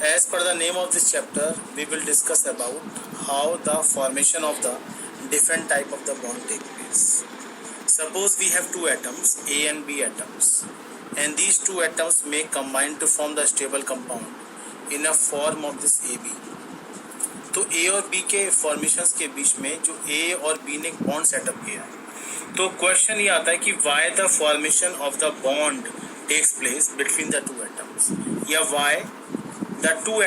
As per the name of this chapter, we will discuss about how the formation of the different type of the bond take place. Suppose we have two atoms, A and B atoms, and these two atoms may combine to form the stable compound in a form of this AB. तो A और B के formations के बीच में जो A और B ने एक bond setup किया, तो क्वेश्चन ये आता है कि why the formation of the bond takes place between the two atoms, या why the two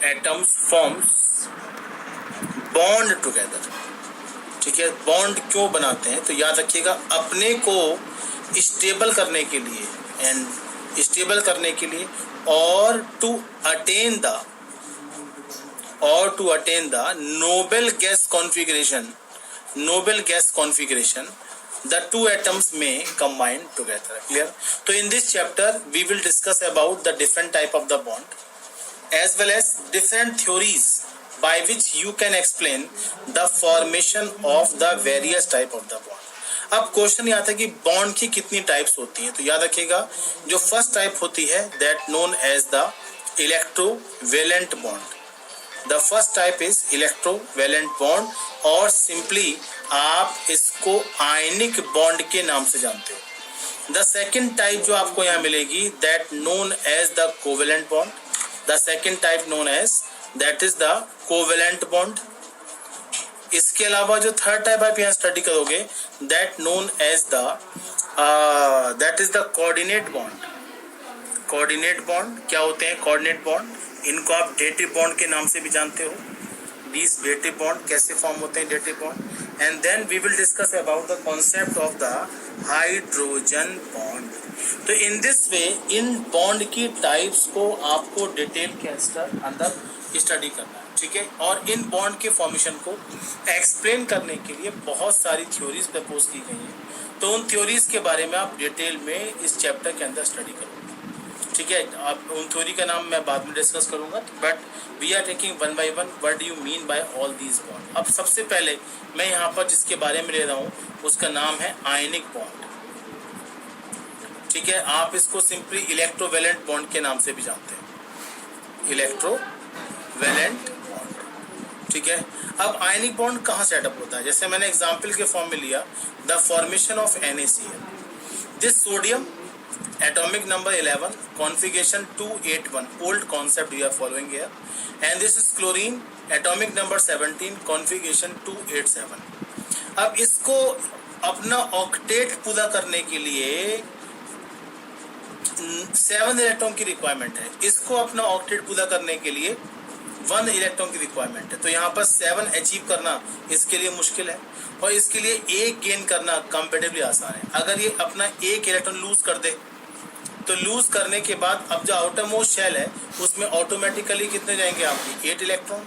atoms forms bond together. ठीक है, बॉन्ड क्यों बनाते हैं? तो याद रखिएगा, अपने को स्टेबल करने के लिए और to attain the noble gas configuration the two atoms may combine together. Clear? So in this chapter we will discuss about the different type of the bond as well as different theories by which you can explain the formation of the various type of the bond. अब question ये आता है कि bond की कितनी types होती हैं, तो याद रखिएगा जो फर्स्ट टाइप होती है that known as the electrovalent bond. The first type is electrovalent bond, और सिंपली आप इसको आयनिक बॉन्ड के नाम से जानते हो. द सेकेंड टाइप जो आपको यहाँ मिलेगी that known as the covalent bond. The second type known as that is the covalent bond. इसके अलावा जो थर्ड टाइप आप यहाँ स्टडी करोगे that known as that is the coordinate bond. Coordinate bond क्या होते हैं? कोऑर्डिनेट बॉन्ड इनको आप डेटिव बॉन्ड के नाम से भी जानते हो. These dative bond कैसे फॉर्म होते हैं dative bond, and then we will discuss about the concept of the hydrogen bond. तो in this way in bond की टाइप्स को आपको डिटेल के अंदर स्टडी करना है. ठीक है, और इन बॉन्ड के फॉर्मेशन को एक्सप्लेन करने के लिए बहुत सारी थ्योरीज प्रपोज की गई हैं, तो उन थ्योरीज के बारे में आप डिटेल में इस चैप्टर के अंदर स्टडी करोगे. ठीक है, आप उन थ्योरी का नाम मैं बाद में डिस्कस करूंगा, but we are taking one by one what do you mean by all these bond. अब सबसे पहले मैं यहाँ पर जिसके बारे में ले रहा हूँ उसका नाम है आयनिक बॉन्ड. ठीक है, आप इसको सिंपली इलेक्ट्रोवेलेंट बॉन्ड के नाम से भी जानते हैं, इलेक्ट्रोवेलेंट बॉन्ड. ठीक है, अब आयनिक बॉन्ड कहाँ सेटअप होता है? जैसे मैंने एग्जाम्पल के फॉर्म में लिया the formation of NaCl. This sodium atomic number 11, configuration 281, old concept we are following here, and this is chlorine, atomic number 17, configuration 287. अब इसको अपना ऑक्टेट पूरा करने के लिए 7 इलेक्ट्रॉन की रिक्वायरमेंट है. इसको अपना ऑक्टेट पूरा करने के लिए 1 इलेक्ट्रॉन की रिक्वायरमेंट है. तो यहाँ पर 7 अचीव करना इसके लिए मुश्किल है, और इसके लिए 1 गेन करना कंपेरेटिवली आसान है. अगर ये अपना 1 इलेक्ट्रॉन लूज कर दे तो लूज करने के बाद अब जो आउटर मोस्ट शेल है उसमें ऑटोमेटिकली कितने जाएंगे आपकी 8 इलेक्ट्रॉन.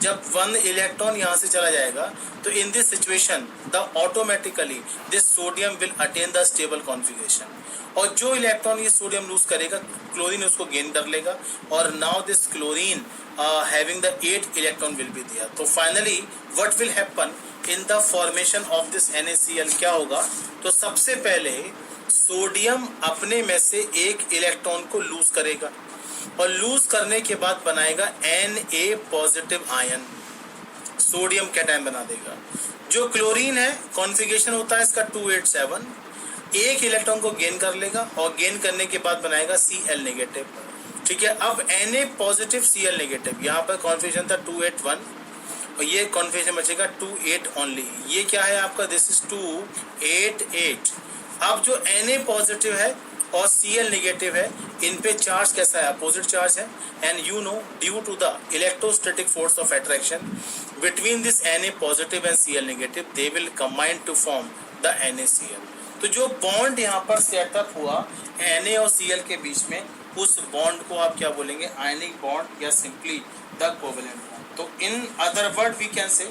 जब 1 इलेक्ट्रॉन यहाँ से चला जाएगा तो in this situation the automatically this sodium will attain the stable configuration, और जो इलेक्ट्रॉन ये सोडियम लूज करेगा क्लोरीन उसको गेन कर लेगा, और now this chlorine having the 8 electron will be there. तो finally what will happen in the formation of this NaCl क्या होगा? तो सबसे पहले सोडियम अपने में से 1 इलेक्ट्रॉन को लूज करेगा, और लूज करने के बाद बनाएगा Na positive ion, sodium cation बना देगा. जो क्लोरीन है कॉन्फ़िगरेशन होता है इसका 287, 1 इलेक्ट्रॉन को गेन कर लेगा, और गेन करने के बाद बनाएगा Cl नेगेटिव. ठीक है, अब Na पॉजिटिव Cl नेगेटिव, यहाँ पर कॉन्फ़िगरेशन था 281 और ये कॉन्फ़िगरेशन बचेगा 28 ओनली. ये क्या है आपका? This is 288. अब जो Na पॉजिटिव है और Cl नेगेटिव है, इन पे चार्ज कैसा है? अपोजिट चार्ज है, and you know due to the electrostatic force of attraction between this Na positive and Cl negative they will combine to form the NaCl. तो जो bond यहाँ पर सेटअप हुआ Na और Cl के बीच में, उस बॉन्ड को आप क्या बोलेंगे? आयनिक बॉन्ड या सिंपली द कोवेलेंट बॉन्ड. तो in other word we can say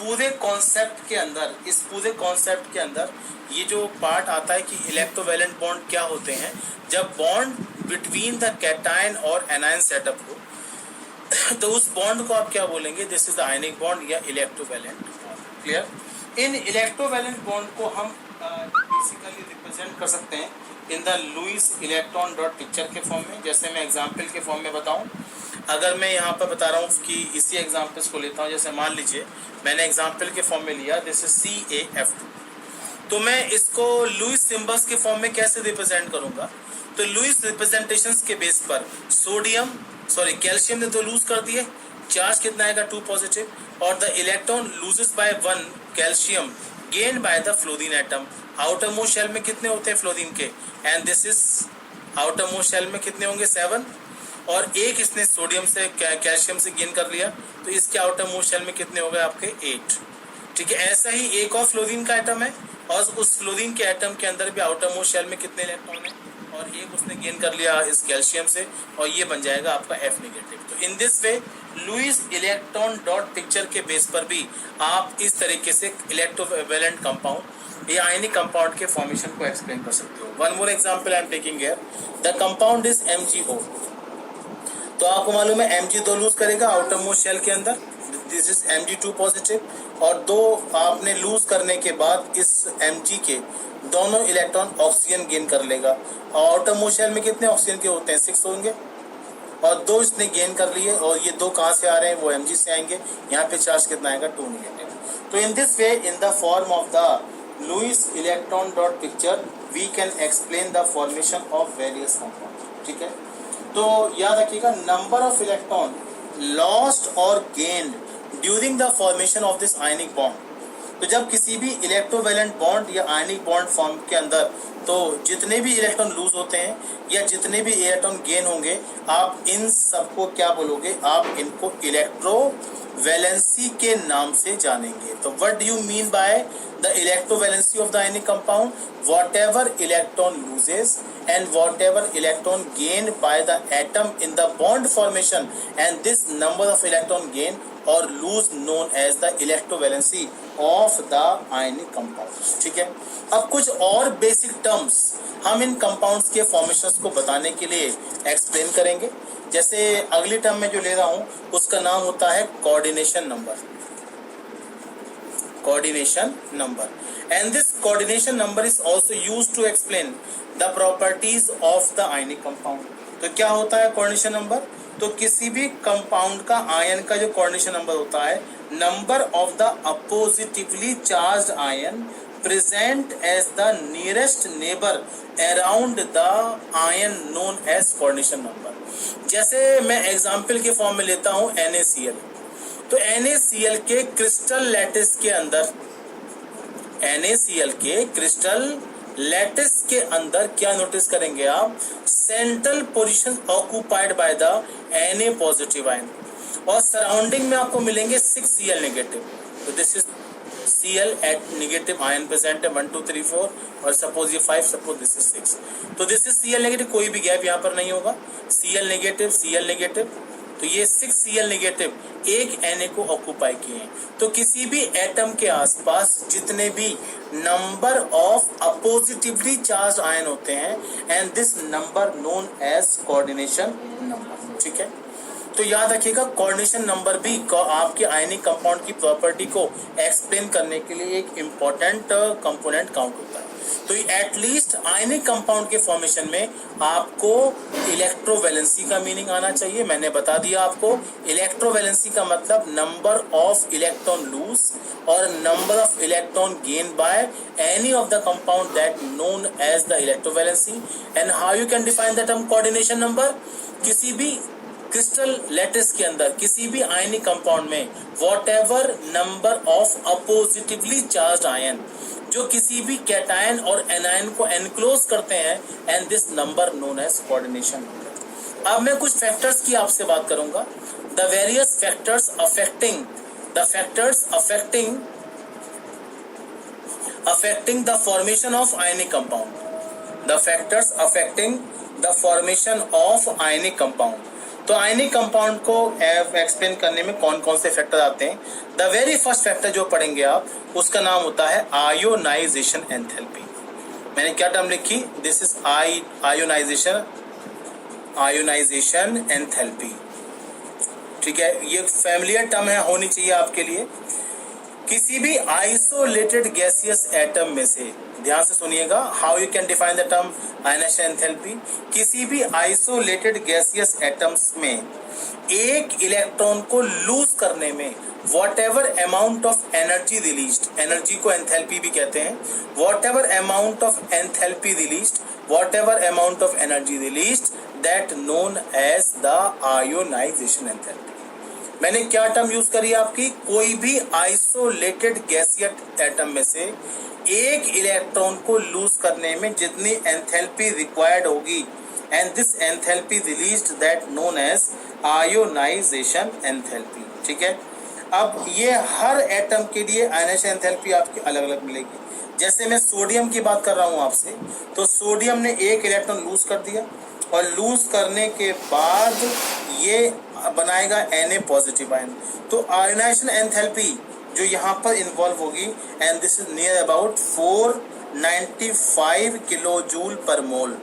पूरे कॉन्सेप्ट के अंदर, इस पूरे कॉन्सेप्ट के अंदर ये जो पार्ट आता है कि इलेक्ट्रोवेलेंट बॉन्ड क्या होते हैं, जब बॉन्ड बिटवीन द कैटायन और एनायन सेटअप हो तो उस बॉन्ड को आप क्या बोलेंगे? This is the ionic bond या इलेक्ट्रोवेलेंट बॉन्ड. क्लियर? इन इलेक्ट्रोवेलेंट बॉन्ड को हम बेसिकली रिप्रेजेंट कर सकते हैं in the Lewis electron dot picture के फॉर्म में। जैसे मैं एग्जाम्पल के फॉर्म में बताऊं, अगर मैं यहाँ पर बता रहा हूँ कि इसी एग्जाम्पल्स को लेता हूँ, जैसे मान लीजिए मैंने एग्जाम्पल के फॉर्म में लिया, दिस इज CaF2, तो मैं इसको लुईस सिंबल्स के फॉर्म में कैसे रिप्रेजेंट करूंगा? तो लुईस रिप्रेजेंटेशंस के बेस पर कैल्शियम ने तो लूज कर दिए, चार्ज कितना आएगा 2 पॉजिटिव, और the electron loses by 1 calcium gain by the fluorine atom. Outermost shell में कितने होते हैं फ्लोरीन के, and this is outermost shell में कितने होंगे 7, और एक इसने सोडियम से कैल्शियम से गेन कर लिया, तो इसके आउटर मोस्ट शेल में कितने हो गए आपके 8। ठीक है, ऐसा ही एक और फ्लोरीन का एटम है, और उस फ्लोरीन के एटम के अंदर भी आउटर मोस्ट शेल में कितने इलेक्ट्रॉन है, और एक उसने गेन कर लिया इस कैल्शियम से, और ये बन जाएगा आपका F नेगेटिव। तो in this way Lewis electron dot picture के बेस पर भी आप इस तरीके से इलेक्ट्रोवैलेंट कंपाउंड या आयनिक कंपाउंड के फॉर्मेशन को एक्सप्लेन कर सकते हो। One more example I am taking here, the compound is MgO। तो आपको मालूम है Mg2 लूज करेगा आउटर मोस्ट शेल के अंदर, दिस इज Mg2 पॉजिटिव, और 2 आपने लूज करने के बाद इस Mg के दोनों इलेक्ट्रॉन ऑक्सीजन गेन कर लेगा, और आउटर मोस्ट शेल में कितने ऑक्सीजन के होते हैं 6 होंगे, और 2 इसने गेन कर लिए, और ये 2 कहाँ से आ रहे हैं, वो Mg से आएंगे। यहाँ पे चार्ज कितना आएगा 2 नेगेटिव। तो in this way in the form of the Lewis electron dot picture we can explain the formation of various compound. ठीक है, तो याद रखिएगा, नंबर ऑफ इलेक्ट्रॉन लॉस्ट और gained during the formation of this ionic bond. तो जब किसी भी इलेक्ट्रोवैलेंट बॉन्ड या आयनिक बॉन्ड फॉर्म के अंदर, तो जितने भी इलेक्ट्रॉन लूज होते हैं या जितने भी इलेक्ट्रॉन गेन होंगे, आप इन सबको क्या बोलोगे, आप इनको इलेक्ट्रोवैलेंसी के नाम से जानेंगे। तो what do you mean by the electrovalency of the ionic compound? whatever electron loses and whatever electron gained by the atom in the bond formation, and this number of electron gain or lose known as the electrovalency of the ionic compound। ठीक है, अब कुछ और basic terms हम इन compounds के formations को बताने के लिए एक्सप्लेन करेंगे। जैसे अगली टर्म में जो ले रहा हूं उसका नाम होता है coordination number. Coordination number, and this coordination number is also used to explain the properties of the ionic compound। तो क्या होता है कोऑर्डिनेशन नंबर? तो किसी भी कंपाउंड का आयन का जो कोऑर्डिनेशन नंबर होता है, number of the oppositely charged ion present as the nearest neighbor around the ion known as coordination number। जैसे मैं एग्जाम्पल के फॉर्म में लेता हूं NaCl, तो NaCl के क्रिस्टल लैटिस के अंदर, NaCl के क्रिस्टल लैटिस के अंदर क्या नोटिस करेंगे आप, central position occupied by the Na positive ion, और सराउंडिंग में आपको मिलेंगे 6 Cl नेगेटिव। तो this is Cl at negative ion present है 1 2 3 4, और सपोज ये 5, सपोज दिस इज 6, तो दिस इज Cl नेगेटिव, कोई भी गैप यहाँ पर नहीं होगा, Cl नेगेटिव, तो ये 6 Cl नेगेटिव एक Na को ऑक्यूपाई किए हैं। तो किसी भी एटम के आसपास जितने भी number of oppositely charge ion होते हैं, and this number known as coordination number. ठीक है, तो याद रखिएगा कोऑर्डिनेशन नंबर भी आपके आयनिक कंपाउंड की प्रॉपर्टी को एक्सप्लेन करने के लिए एक इम्पोर्टेंट कंपोनेंट काउंट होता है। तो एटलीस्ट आयनिक कंपाउंड के फॉर्मेशन में आपको इलेक्ट्रोवैलेंसी का मीनिंग आना चाहिए। मैंने बता दिया आपको, इलेक्ट्रोवैलेंसी का मतलब नंबर ऑफ इलेक्ट्रॉन लूज और number of electron gain by any of the compound that known as the electrovalency. And how you can define the term coordination number? किसी भी क्रिस्टल लैटिस के अंदर, किसी भी आयनिक कंपाउंड में whatever number of oppositely charged ion जो किसी भी कैटायन और एनायन को एनक्लोज करते हैं, and this number known as coordination number. अब मैं कुछ फैक्टर्स की आपसे बात करूंगा, the various factors affecting the formation of ionic compound, the factors affecting the formation of ionic compound. तो आयनिक कंपाउंड को एक्सप्लेन करने में कौन कौन से फैक्टर आते हैं? द वेरी फर्स्ट फैक्टर जो पढ़ेंगे आप, उसका नाम होता है आयोनाइजेशन एंथैल्पी। मैंने क्या टर्म लिखी? This is ionisation enthalpy. ठीक है, ये फैमिलियर टर्म है, होनी चाहिए आपके लिए, किसी भी आइसोलेटेड गैसियस एटम में से, ध्यान से सुनिएगा, how you can define the term ionisation enthalpy. किसी भी आइसोलेटेड गैसियस एटम्स में एक इलेक्ट्रॉन को लूज करने में whatever amount of energy released, energy को एंथैल्पी भी कहते हैं, whatever amount of enthalpy released, whatever amount of energy released, that known as the ionization enthalpy। मैंने क्या टर्म यूज करी आपकी, कोई भी आइसोलेटेड गैसियस एटम में से एक इलेक्ट्रॉन को लूज करने में जितनी एंथैल्पी रिक्वायर्ड होगी, and this enthalpy released that known as ionisation enthalpy. ठीक है, अब ये हर एटम के लिए आयनाइजेशन एंथैल्पी आपकी अलग अलग मिलेगी। जैसे मैं सोडियम की बात कर रहा हूं आपसे, तो सोडियम ने एक इलेक्ट्रॉन लूज कर दिया और लूज करने के बाद ये बनाएगा Na पॉजिटिव आयन। तो आयनाइजेशन एंथैल्पी जो यहाँ पर इन्वॉल्व होगी, and this is near about 495 kilo joule per mole.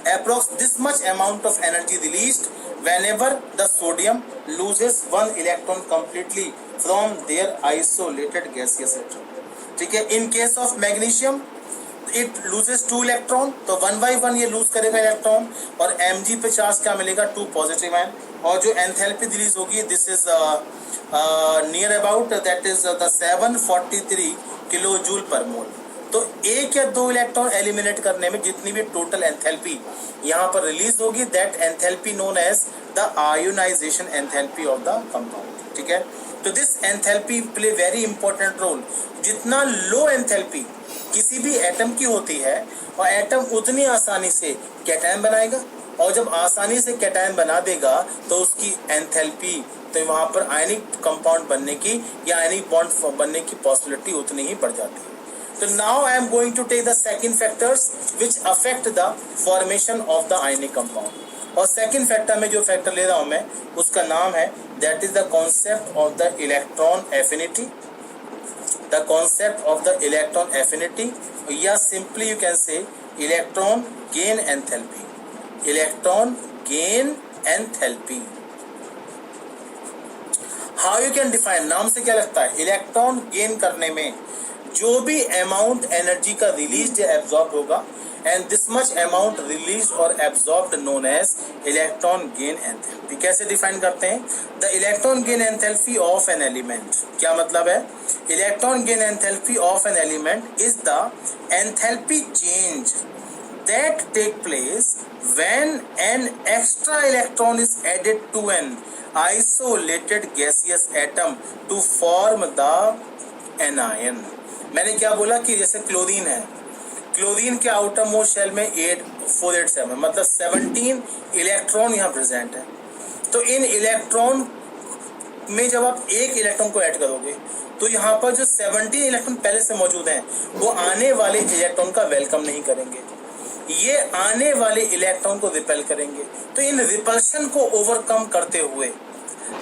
Approx this much amount of energy released whenever the sodium loses one electron completely from their isolated gaseous atom। ठीक है, in case of magnesium it loses 2 electron, तो 1 by 1 ये loose करेगा electron, और Mg पे charge क्या मिलेगा, 2 positive ion, और जो एंथैल्पी रिलीज होगी this is near about that is the 743 kilo joule per mole. तो एक या दो इलेक्ट्रॉन एलिमिनेट करने में जितनी भी टोटल एंथैल्पी यहाँ पर रिलीज होगी, that enthalpy known as the ionisation enthalpy of the compound. ठीक है, तो this enthalpy play very important role. जितना लो एंथैल्पी किसी भी एटम की होती है, और एटम उतनी आसानी से कैटायन बनाएगा, और जब आसानी से कैटायन बना देगा तो उसकी एंथैल्पी, तो वहां पर आयनिक कंपाउंड बनने की या आयनिक बॉन्ड बनने की पॉसिबिलिटी उतनी ही बढ़ जाती है। So now I am going to take the second factors which affect the formation of the ionic compound। और second factor में जो factor ले रहा हूं मैं, उसका नाम है that is the concept of the electron affinity। The concept of the electron affinity, या simply you can say electron gain enthalpy। Electron gain enthalpy। How you can define, नाम से क्या लगता है, इलेक्ट्रॉन गेन करने में जो भी अमाउंट एनर्जी का रिलीज या एब्जॉर्ब होगा, and this much amount release और absorbed known as electron gain enthalpy. कैसे डिफाइन करते हैं, the electron gain enthalpy of an element. क्या मतलब है, electron gain enthalpy of an element is the enthalpy change that take place when an extra electron is added to an isolated gaseous atom to form the anion। मैंने क्या बोला कि जैसे chlorine है, chlorine के आउटर मोस्ट शेल में 487 मतलब 17 electron यहाँ प्रेजेंट है। तो इन इलेक्ट्रॉन में जब आप एक इलेक्ट्रॉन को ऐड करोगे, तो यहाँ पर जो 17 इलेक्ट्रॉन पहले से मौजूद हैं, वो आने वाले इलेक्ट्रॉन का वेलकम नहीं करेंगे, ये आने वाले इलेक्ट्रॉन को रिपेल करेंगे। तो इन रिपल्शन को ओवरकम करते हुए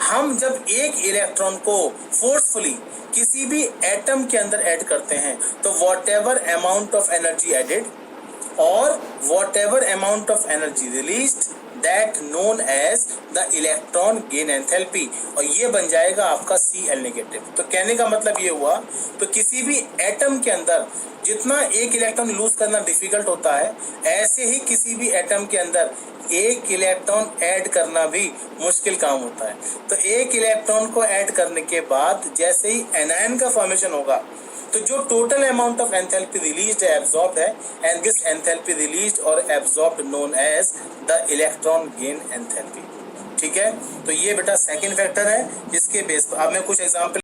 हम जब एक इलेक्ट्रॉन को फोर्सफुली किसी भी एटम के अंदर ऐड करते हैं, तो whatever amount of energy added और whatever amount of energy released, that known as the electron gain enthalpy, और ये बन जाएगा आपका Cl नेगेटिव। तो कहने का मतलब ये हुआ, तो किसी भी एटम के अंदर जितना एक इलेक्ट्रॉन लूज करना डिफिकल्ट होता है, ऐसे ही किसी भी एटम के अंदर एक इलेक्ट्रॉन ऐड करना भी मुश्किल काम होता है। तो एक इलेक्ट्रॉन को ऐड करने के बाद जैसे ही एनायन का फॉर्मेशन होगा, तो जो total amount of enthalpy released है, एब्जॉर्ब्ड है, एंड दिस एंथैल्पी रिलीज्ड और absorbed known as the electron gain enthalpy. ठीक है, तो ये बेटा सेकंड फैक्टर है जिसके बेस पर अब मैं कुछ एग्जांपल